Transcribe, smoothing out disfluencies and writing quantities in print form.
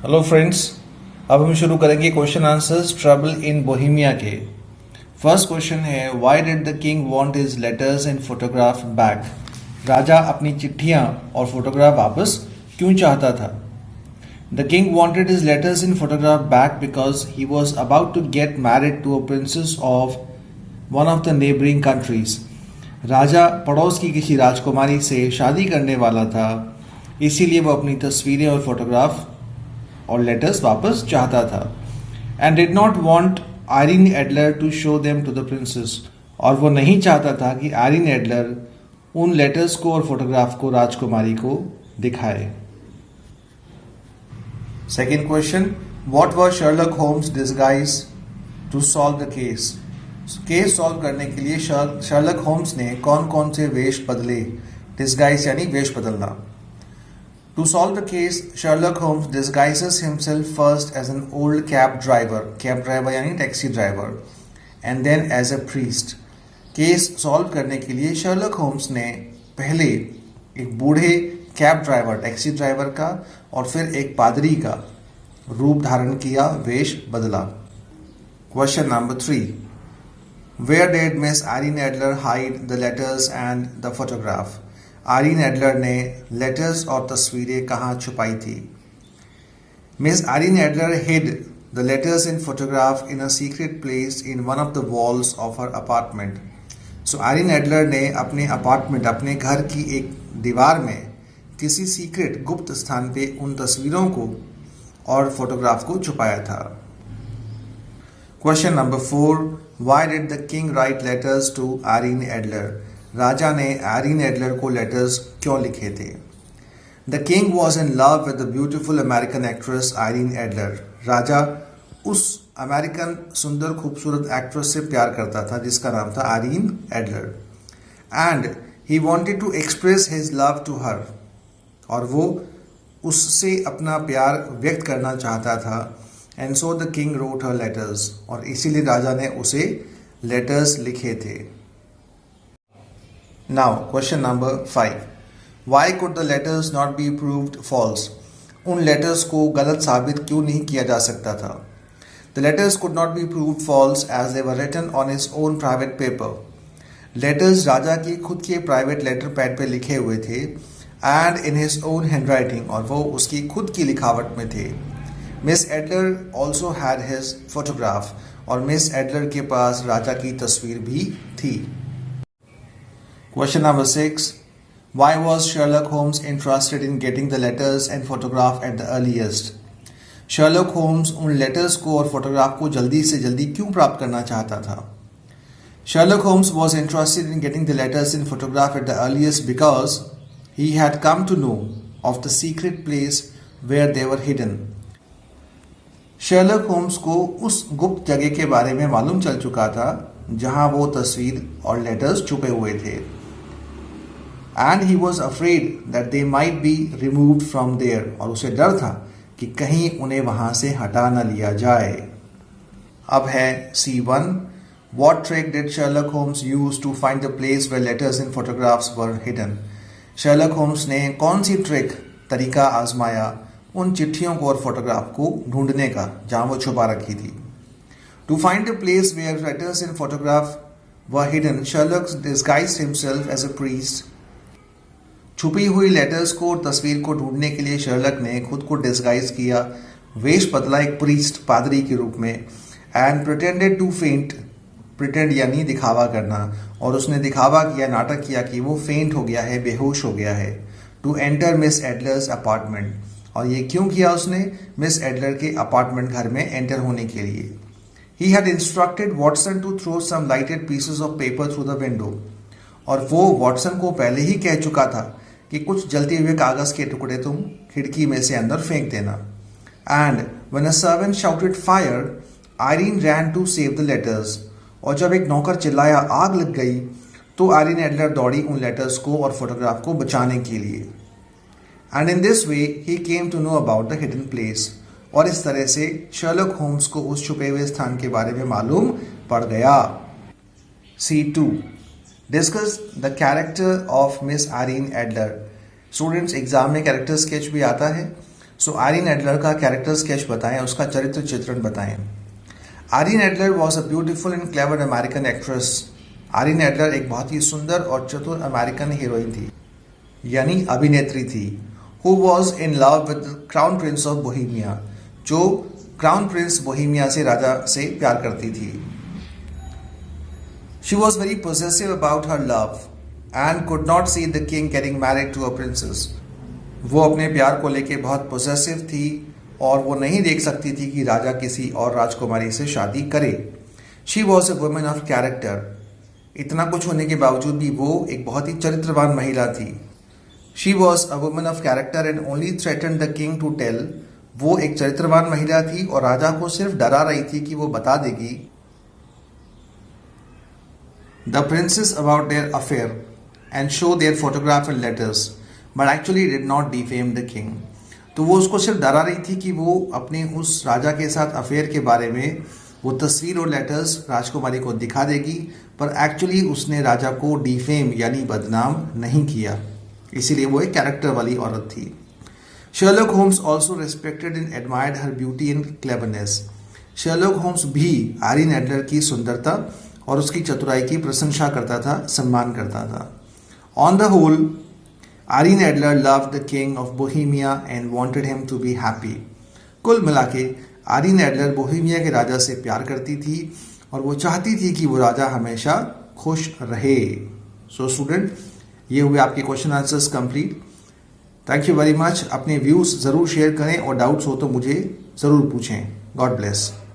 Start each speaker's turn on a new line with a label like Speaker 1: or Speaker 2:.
Speaker 1: Hello friends, अब हम शुरू करेंगे question answers trouble in Bohemia के। फर्स्ट क्वेश्चन है, why did the king want his letters and photograph back? राजा अपनी चिट्ठियां और फोटोग्राफ वापस क्यों चाहता था? The king wanted his letters and photograph back because he was about to get married to a princess of one of the neighboring countries. राजा पड़ोस की किसी राजकुमारी से शादी करने वाला था, इसीलिए वो अपनी तस्वीरें और फोटोग्राफ और लेटर्स वापस चाहता था। And did not want Irene Adler to show them to the princess, और वो नहीं चाहता था कि आयरीन एडलर उन लेटर्स को और फोटोग्राफ को राजकुमारी को दिखाए। Second question, what was Sherlock Holmes disguise to solve the case? Case solve करने के लिए शर्लक होम्स ने कौन कौन से वेश बदले? डिस्गाइज यानी वेश बदलना। To solve the case, Sherlock Holmes disguises himself first as an old cab driver यानी taxi driver, and then as a priest. Case solve करने के लिए शर्लक होम्स ने पहले एक बूढ़े कैब ड्राइवर टैक्सी ड्राइवर का और फिर एक पादरी का रूप धारण किया, वेश बदला। Question number 3, Where did Miss Irene Adler hide the letters and the photograph? Irene Adler ने लेटर्स और तस्वीरें कहाँ छुपाई थी? Miss Irene Adler hid the letters and photograph in a secret place in one of the walls of her apartment. So Irene Adler ने अपने apartment, अपने घर की एक दीवार में किसी सीक्रेट गुप्त स्थान पे उन तस्वीरों को और फोटोग्राफ को छुपाया था। Question number 4, why did the king write letters to Irene Adler? राजा ने आयरीन एडलर को लेटर्स क्यों लिखे थे? The king was in love with the beautiful American actress Irene Adler. राजा उस अमेरिकन सुंदर खूबसूरत एक्ट्रेस से प्यार करता था जिसका नाम था Irene Adler. And he wanted to express his love to her, और वो उससे अपना प्यार व्यक्त करना चाहता था। And so the king wrote her letters, और इसीलिए राजा ने उसे लेटर्स लिखे थे। Now, question number 5. Why could the letters not be proved false? उन लेटर्स को गलत साबित क्यों नहीं किया जा सकता था? The letters could not be proved false as they were written on his own private paper. Letters राजा की खुद के प्राइवेट लेटर पैड पे लिखे हुए थे, and in his own handwriting, और वो उसकी खुद की लिखावट में थे। Miss Adler also had his photograph, और मिस एडलर के पास राजा की तस्वीर भी थी। Question number 6. Why was Sherlock Holmes interested in getting the letters and photograph at the earliest? Sherlock Holmes उन लेटर्स को और फोटोग्राफ को जल्दी से जल्दी क्यों प्राप्त करना चाहता था? Sherlock Holmes was interested in getting the letters and photograph at the earliest because he had come to know of the secret place where they were hidden. Sherlock Holmes को उस गुप्त जगह के बारे में मालूम चल चुका था जहां वो तस्वीर और लेटर्स छुपे हुए थे। And he was afraid that they might be removed from there, और उसे डर था कि कहीं उन्हें वहां से हटा न लिया जाए। अब है C1. What trick did Sherlock Holmes use to find the place where letters and photographs were hidden? Sherlock Holmes ने कौन सी ट्रिक, तरीका आजमाया उन चिट्ठियों को और फोटोग्राफ को ढूंढने का जहां वो छुपा रखी थी? To find the place where letters and photograph were hidden, Sherlock disguised himself as a priest. छुपी हुई लेटर्स को और तस्वीर को ढूंढने के लिए शर्लक ने खुद को डिस्गाइज किया, वेश बदला एक प्रीस्ट, पादरी के रूप में। एंड प्रिटेंडेड टू फेंट, प्रिटेंड यानी दिखावा करना, और उसने दिखावा किया, नाटक किया कि वो फेंट हो गया है, बेहोश हो गया है। टू एंटर मिस एडलर्स अपार्टमेंट, और ये क्यों किया उसने? मिस एडलर के अपार्टमेंट घर में एंटर होने के लिए। He had instructed Watson to throw some lighted pieces of paper through the window, और वो वॉटसन को पहले ही कह चुका था कि कुछ जलते हुए कागज के टुकड़े तुम खिड़की में से अंदर फेंक देना। And when a servant shouted fire, Irene ran to save the letters, और जब एक नौकर चिल्लाया आग लग गई, तो आयरीन एडलर दौड़ी उन लेटर्स को और फोटोग्राफ को बचाने के लिए। And in this way he came to know about the hidden place, और इस तरह से शर्लक होम्स को उस छुपे हुए स्थान के बारे में मालूम पड़ गया। C2. Discuss the character of Miss Irene Adler. Students exam में कैरेक्टर स्केच भी आता है, सो आयरीन एडलर का कैरेक्टर स्केच बताएं, उसका चरित्र चित्रण बताएं। Irene Adler was a beautiful and clever American actress. Irene Adler एक बहुत ही सुंदर और चतुर अमेरिकन हीरोइन थी, यानी अभिनेत्री थी, who was in love with crown prince of Bohemia, जो क्राउन प्रिंस बोहेमिया से राजा से प्यार करती थी। She was very possessive about her love and could not see the king getting married to a princess. वो अपने प्यार को लेके बहुत पोजेसिव थी और वो नहीं देख सकती थी कि राजा किसी और राजकुमारी से शादी करे। She was a woman of character. इतना कुछ होने के बावजूद भी वो एक बहुत ही चरित्रवान महिला थी। She was a woman of character and only threaten the king to tell. वो एक चरित्रवान महिला थी और राजा को सिर्फ डरा रही थी कि वो बता देगी the princess about their affair and show their photograph and letters, but actually did not defame the king. तो वो उसको सिर्फ डरा रही थी कि वो अपने उस राजा के साथ अफेयर के बारे में वो तस्वीर और लेटर्स राजकुमारी को दिखा देगी, पर एक्चुअली उसने राजा को डिफेम यानी बदनाम नहीं किया। इसीलिए वो एक कैरेक्टर वाली औरत थी। Sherlock Holmes also respected and admired her beauty and cleverness. Sherlock Holmes भी आयरीन एडलर की सुंदरता और उसकी चतुराई की प्रशंसा करता था, सम्मान करता था। On the whole, Irene Adler loved the king of Bohemia and wanted him to be happy. कुल मिलाके आयरीन एडलर बोहेमिया के राजा से प्यार करती थी और वो चाहती थी कि वो राजा हमेशा खुश रहे। सो स्टूडेंट, ये हुए आपके question answers complete. Thank you very much. अपने व्यूज़ ज़रूर शेयर करें और डाउट्स हो तो मुझे ज़रूर पूछें। God bless.